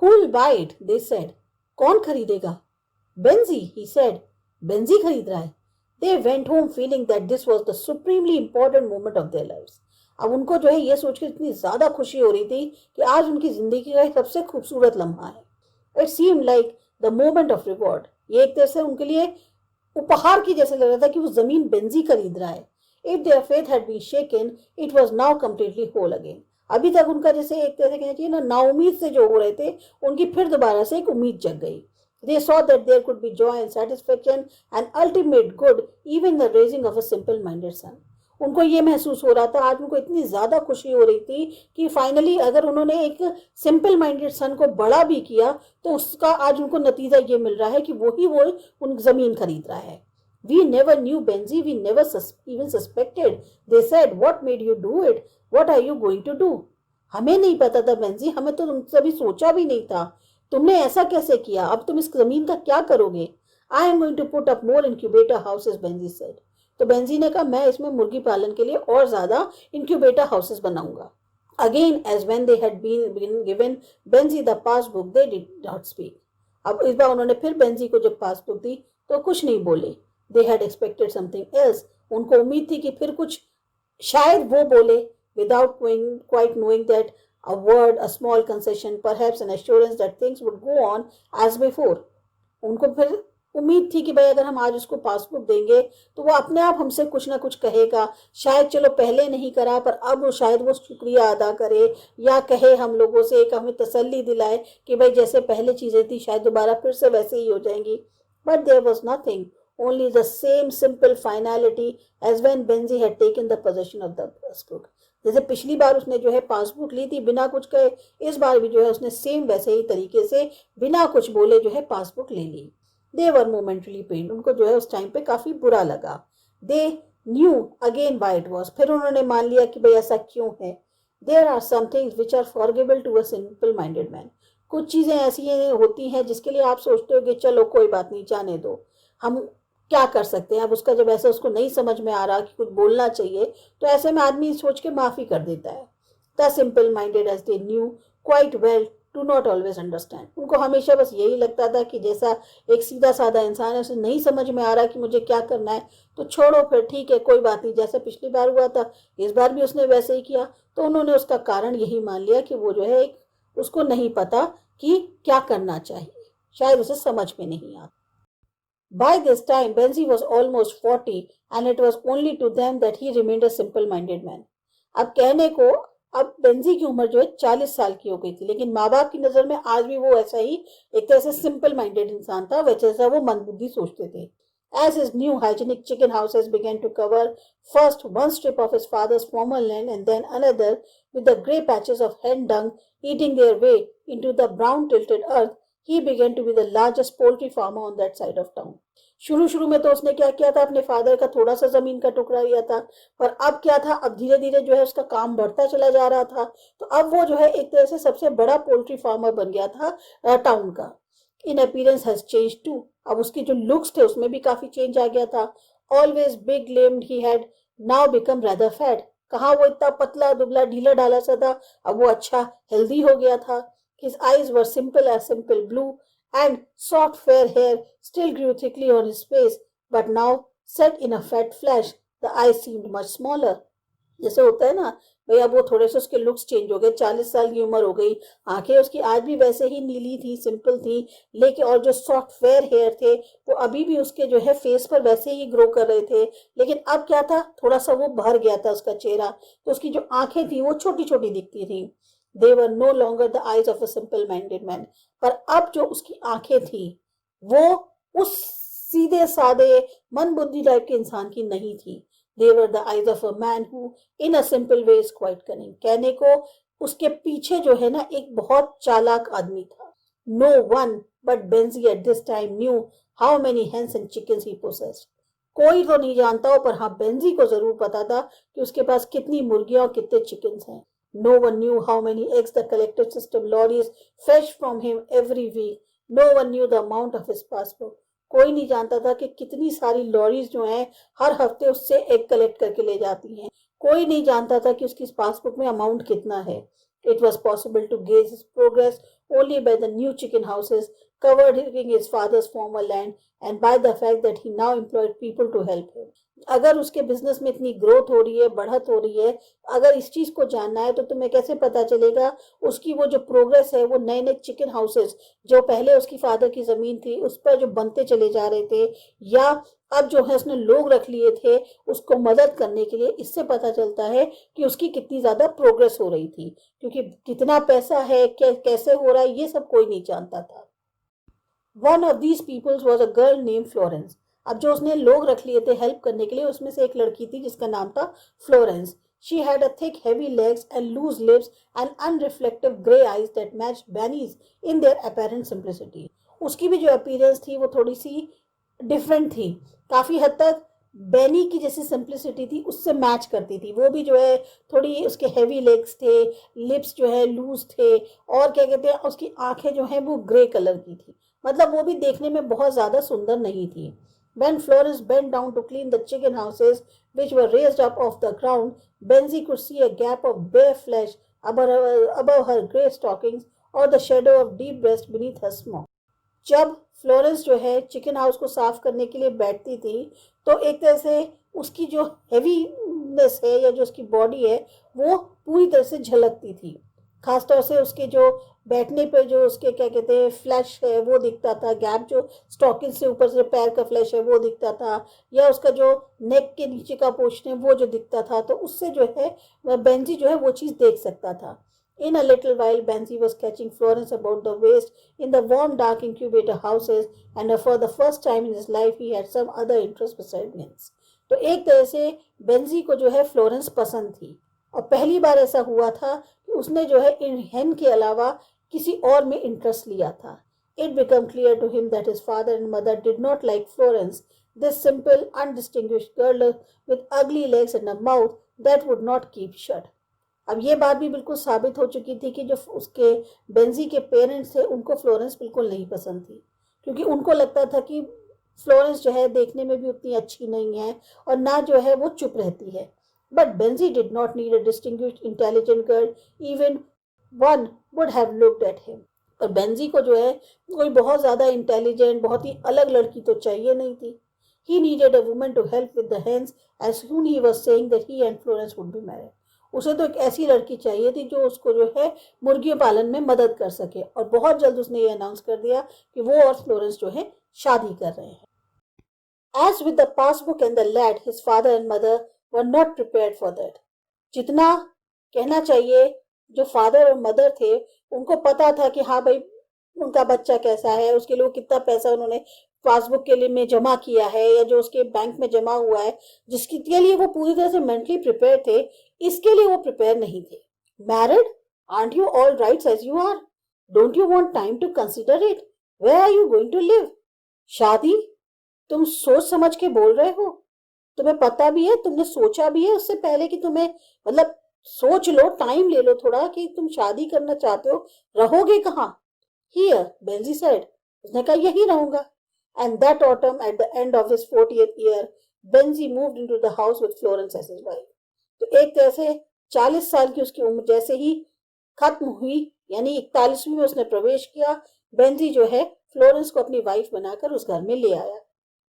Who'll buy it? They said. कौन खरीदेगा? Benzi, he said. Benzi खरीद रहा है. They went home feeling that this was the supremely important moment of their lives. अब उनको जो है ये सोचकर इतनी ज्यादा खुशी हो रही थी कि आज उनकी जिंदगी का एक सबसे खूबसूरत लम्हा है. It seemed like the moment of reward. ये एक तरह से उनके लिए उपहार की जैसे लग रहा था कि वो जमीन बेंजी खरीद रहा है. If their faith had been shaken, it was now completely whole again. अभी तक उनका जैसे एक तरह से कहना चाहिए ना नाउमीद से जो हो रहे थे उनकी फिर दोबारा से एक उम्मीद जग गई. They saw that there could be joy and satisfaction and ultimate good even in the raising of a simple-minded son. उनको ये महसूस हो रहा था, आज उनको इतनी ज़्यादा खुशी हो रही थी कि फाइनली अगर उन्होंने एक सिंपल माइंडेड सन को बड़ा भी किया तो उसका आज उनको नतीजा ये मिल रहा है कि वो उन ज़मीन खरीद रहा है. We never knew Benzi, we never even suspected. They said, what made you do it? What are you going to do? हमें नहीं पता था बेंजी, हमें तो तुमसे अभी सोचा भी नहीं था. तुमने ऐसा कैसे किया? अब तुम इस जमीन का क्या करोगे? I am going to put up more incubator houses, Benzi said. तो बेंजी ने कहा मैं इसमें मुर्गी पालन के लिए और ज्यादा इंक्यूबेटर हाउसेस बनाऊंगा. Again, as when they had been given Benzi the passbook, they did not speak. अब इस बार उन्होंने फिर बेंजी को जब पासबुक दी तो कुछ नहीं बोले. They had expected something else. उनको उम्मीद थी कि फिर कुछ शायद वो बोले, without quite knowing that a word, a small concession, perhaps an assurance that things would go on as before. उनको फिर उम्मीद थी कि भाई अगर हम आज उसको पासबुक देंगे तो वो अपने आप हमसे कुछ ना कुछ कहेगा. शायद चलो पहले नहीं करा पर अब शायद वो शुक्रिया अदा करे या कहे हम लोगों से, एक हमें तसल्ली दिलाए कि भाई जैसे पहले चीज़ें थी शायद दोबारा फिर से वैसे ही हो जाएंगी. But there was nothing. Only the same simple finality as when Benzi had taken the possession of the passbook. जैसे पिछली बार उसने जो है पासबुक ली थी बिना कुछ कहे, इस बार भी जो है उसने सेम वैसे ही तरीके से बिना कुछ बोले जो है पासबुक ले ली. They were momentarily pained. उनको जो है उस टाइम पे काफी बुरा लगा. They knew again why it was. फिर उन्होंने मान लिया कि भाई ऐसा क्यों है. There are some things which are forgivable to a simple-minded man. कुछ चीजें ऐसी होती हैं जिसके लिए आप सोचते हो कि चलो कोई बात नहीं, जाने दो, हम क्या कर सकते हैं. अब उसका जब ऐसा उसको नहीं समझ में आ रहा कि कुछ बोलना चाहिए तो ऐसे में आदमी सोच के माफी कर देता है. The simple minded as they knew quite well to not always understand. उनको हमेशा बस यही लगता था कि जैसा एक सीधा साधा इंसान है उसे नहीं समझ में आ रहा कि मुझे क्या करना है तो छोड़ो फिर, ठीक है कोई बात नहीं, जैसा पिछली बार हुआ था इस बार भी उसने वैसे ही किया. तो उन्होंने उसका कारण यही मान लिया कि वो जो है एक उसको नहीं पता कि क्या करना चाहिए, शायद उसे समझ में नहीं आता. By this time, Benzi was almost 40 and it was only to them that he remained a simple-minded man. अब कहने को अब बेंजी की उम्र जो है 40 साल की हो गई थी, लेकिन माँ बाप की नजर में आज भी वो ऐसा ही एक तरह से सिंपल माइंडेड इंसान था, वैसे वो मंदबुद्धि सोचते थे. As his new hygienic chicken houses began to cover first one strip of his father's former land and then another, with the grey patches of hen dung eating their way into the brown tilted earth, he began to be the largest poultry farmer on that side of town. शुरू में तो उसने क्या किया था, अपने father का थोड़ा सा जमीन का टुकड़ा लिया था, पर अब क्या था, अब धीरे धीरे जो है उसका काम बढ़ता चला जा रहा था. तो अब वो जो है एक तरह से सबसे बड़ा पोल्ट्री फार्मर बन गया था टाउन का. In appearance has change too. अब उसकी जो लुक्स थे उसमें भी काफी चेंज आ गया था. Always big limbed he had now become rather fat. कहाँ वो इतना पतला दुबला ढीला ढाला सा था, अब वो अच्छा हेल्दी हो गया था. His eyes were simple as simple blue, and soft fair hair still grew thickly on his face, but now set in a fat flash. The eyes seemed much smaller. जैसे होता है ना भाई, अब वो थोड़े से उसके लुक्स चेंज हो गए, 40 साल की उम्र हो गई, आंखें उसकी आज भी वैसे ही नीली थी, सिंपल थी, लेकिन और जो सॉफ्ट फेयर हेयर थे वो अभी भी उसके जो है फेस पर वैसे ही ग्रो कर रहे थे. लेकिन अब क्या था, थोड़ा सा वो भर गया था उसका चेहरा, तो उसकी जो आंखें थी वो छोटी छोटी दिखती थी. They were no longer the eyes of a simple-minded man. पर अब जो उसकी आंखें थी वो उस सीधे साधे मन बुद्धि टाइप के इंसान की नहीं थी. They were the eyes of a man who, in a simple way, is quite cunning. कहने को उसके पीछे जो है ना एक बहुत चालाक आदमी था. No one but Benzi at this time knew how many hens and chickens he possessed. कोई तो नहीं जानता हो, पर हाँ बेंजी को जरूर पता था कि उसके पास कितनी मुर्गियां और कितने चिकन्स हैं. No one knew how many eggs the collected system lorries fetched from him every week. No one knew the amount of his passport. कोई नहीं जानता था कि कितनी सारी लॉरीज जो हैं हर हफ्ते उससे एग कलेक्ट करके ले जाती हैं. कोई नहीं जानता था कि उसकी पासबुक में अमाउंट कितना है. It was possible to gauge his progress only by the new chicken houses covered in his father's former land and by the fact that he now employed people to help him. अगर उसके business में इतनी growth हो रही है, बढ़त हो रही है, अगर इस चीज को जानना है तो तुम्हें कैसे पता चलेगा उसकी वो जो प्रोग्रेस है, वो नए नए चिकन हाउसेस जो पहले उसकी फादर की जमीन थी उस पर जो बनते चले जा रहे थे, या अब जो है उसने लोग रख लिए थे उसको मदद करने के लिए, इससे पता चलता है कि उसकी कितनी ज्यादा प्रोग्रेस हो रही थी। क्योंकि कितना पैसा है, कैसे हो रहा है, ये सब कोई नहीं जानता था। One of these peoples was a girl name Florence. अब जो उसने लोग रख लिए थे हेल्प करने के लिए, उसमें से एक लड़की थी जिसका नाम था Florence. She had a thick heavy legs and loose lips and unreflective grey eyes that matched Bennie's in their apparent simplicity. उसकी भी जो अपीयरेंस थी वो थोड़ी सी डिफरेंट थी, काफी हद तक बेनी की जैसी सिंप्लिसिटी थी उससे मैच करती थी। वो भी जो है थोड़ी, उसके हेवी लेग्स थे, लिप्स जो है लूज थे, और क्या कहते हैं उसकी आंखें जो है वो ग्रे कलर की थी, मतलब वो भी देखने में बहुत ज्यादा सुंदर नहीं थी। When Florence bent down to clean the chicken houses, which were raised up off the ground, Benzie could see a gap of bare flesh above her grey stockings or the shadow of deep breast beneath her smock. जब Florence जो है chicken house को साफ करने के लिए बैठती थी तो एक तरह से उसकी जो हेवीनेस है या जो उसकी बॉडी है वो पूरी तरह से झलकती थी। खासतौर से उसके जो बैठने पे जो उसके क्या कहते हैं फ्लैश है वो दिखता था, गैप जो स्टॉकिंग से ऊपर से पैर का फ्लैश है वो दिखता था, या उसका जो नेक के नीचे का पोर्शन है वो जो दिखता था, तो उससे जो है बेंजी जो है वो चीज़ देख सकता था। In a little while, Benzie was catching Florence about the waist in the warm, dark incubator houses, and for the first time in his life, he had some other interest besides hens. तो एक तरह से Benji को जो है Florence पसंद थी, और पहली बार ऐसा हुआ था कि उसने जो है इन हेन के अलावा किसी और में इंटरेस्ट लिया था। It became clear to him that his father and mother did not like Florence, this simple, undistinguished girl with ugly legs and a mouth that would not keep shut. अब ये बात भी बिल्कुल साबित हो चुकी थी कि जो उसके बेंजी के पेरेंट्स थे उनको फ्लोरेंस बिल्कुल नहीं पसंद थी, क्योंकि उनको लगता था कि फ्लोरेंस जो है देखने में भी उतनी अच्छी नहीं है और ना जो है वो चुप रहती है। But Benji did not need a distinguished intelligent girl, even one would have looked at him. और बेंजी को जो है कोई बहुत ज़्यादा इंटेलिजेंट, बहुत ही अलग लड़की तो चाहिए नहीं थी। He needed a woman to help with the hens as soon he was saying that he and Florence would be married. उसे तो एक ऐसी लड़की चाहिए थी जो उसको जो है मुर्गियों पालन में मदद कर सके, और बहुत जल्द उसने ये अनाउंस कर दिया कि वो और फ्लोरेंस जो है शादी कर रहे हैं। As with the passbook and the lad, his father and mother were not prepared for that. जितना कहना चाहिए, जो फादर और मदर थे उनको पता था कि हाँ भाई उनका बच्चा कैसा है, उसके लिए कितना पैसा उन्होंने पासबुक के लिए में जमा किया है या जो उसके बैंक में जमा हुआ है, जिसके लिए वो पूरी तरह से मेंटली प्रिपेयर थे, इसके लिए वो प्रिपेयर नहीं थे। Married, art you all rights as you are, don't you want time to consider it, where are you going to live. शादी, तुम सोच समझ के बोल रहे हो, तुम्हें पता भी है, तुमने सोचा भी है उससे पहले कि तुम्हें, मतलब सोच लो, टाइम ले लो थोड़ा कि तुम शादी करना चाहते हो, रहोगे कहाँ। Here, Benzie said, उसने कहा यही रहूंगा। And that autumn, at the end of his 40th year, Benzie moved into the house with Florence as his wife. तो एक तरह से 40 साल की उसकी उम्र जैसे ही खत्म हुई, यानी 41वीं में उसने प्रवेश किया, बेंजी जो है फ्लोरेंस को अपनी वाइफ बनाकर उस घर में ले आया।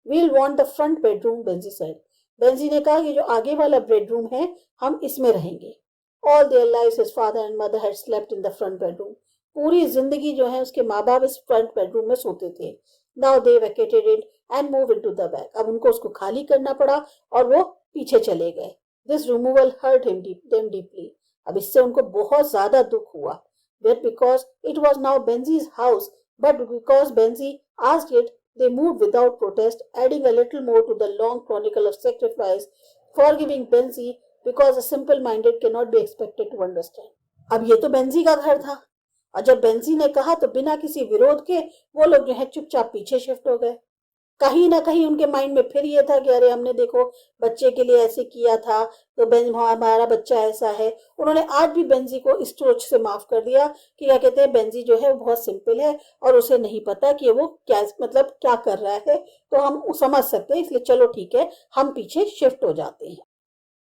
We'll want the front bedroom, Benzie said. Benji ने कहा कि जो आगे वाला बेडरूम है हम इसमें रहेंगे। All their lives his father and mother had slept in the front bedroom. पूरी जिंदगी जो है उसके माँ बाप इस फ्रंट बेडरूम में सोते थे। Now they vacated it and move into the back. अब उनको उसको खाली करना पड़ा और वो पीछे चले गए। This removal hurt him them deeply. अब इससे उनको बहुत ज्यादा दुख हुआ। But because it was now Benzie's house, but because Benzie asked it, they moved without protest, adding a little more to the long chronicle of sacrifice, forgiving Benzie because a simple-minded cannot be expected to understand. अब ये तो Benji का घर था, और जब Benji ने कहा तो बिना किसी विरोध के वो लोग जो है चुपचाप पीछे शिफ्ट हो गए। कहीं ना कहीं उनके माइंड में फिर ये था कि अरे हमने देखो बच्चे के लिए ऐसे किया था, तो हमारा बच्चा ऐसा है। उन्होंने आज भी बेंजी को इस सोच से माफ कर दिया कि क्या कहते हैं, बेंजी जो है वो बहुत सिंपल है और उसे नहीं पता कि वो क्या मतलब क्या कर रहा है, तो हम समझ सकते हैं, इसलिए चलो ठीक है हम पीछे शिफ्ट हो जाते हैं।